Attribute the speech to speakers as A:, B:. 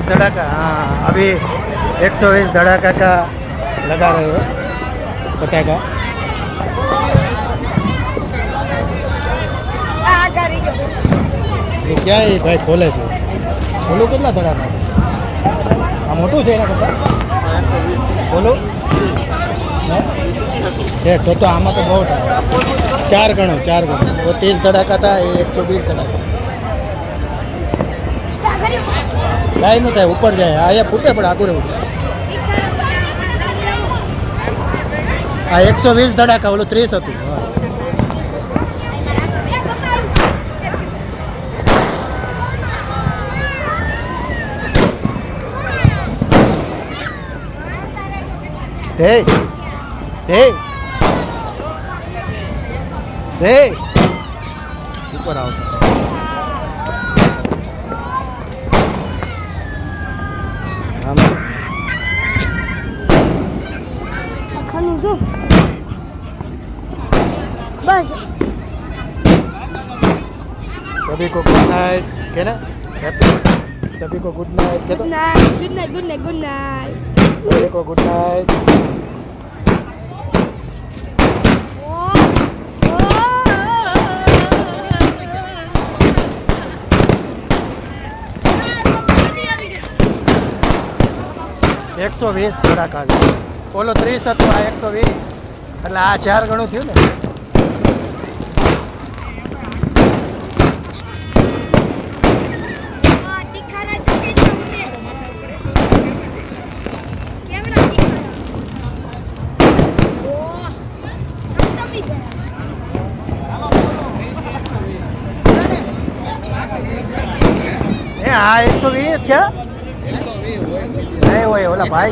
A: धड़ाका। हाँ अभी 120 धड़ाका का लगा रहे हो पटाखा। ये क्या है भाई खोले से बोलो कितना धड़ाका आ मोटू है ना करता बोलो तो आमा तो बहुत है 4 गणो वो 30 धड़ाका था ये 120 धड़ाका कहीं नहीं था ऊपर जाए आया फूटे पड़ा आगू रहे आ 120 धड़ाका बोलो 30 હતું Hey! Hey! Hey! ऊपर आओ सर
B: खानु जो बस
A: सभी को गुड नाइट क्या ना सभी को गुड नाइट क्या तो
B: गुड नाइट
A: सभी को गुड नाइट एक 120 ધડાકા ઓલો 30 હતું આ 120 એટલે આ 4 ગણું થયું ને એ આ 120 થયા नहीं वो ओला भाई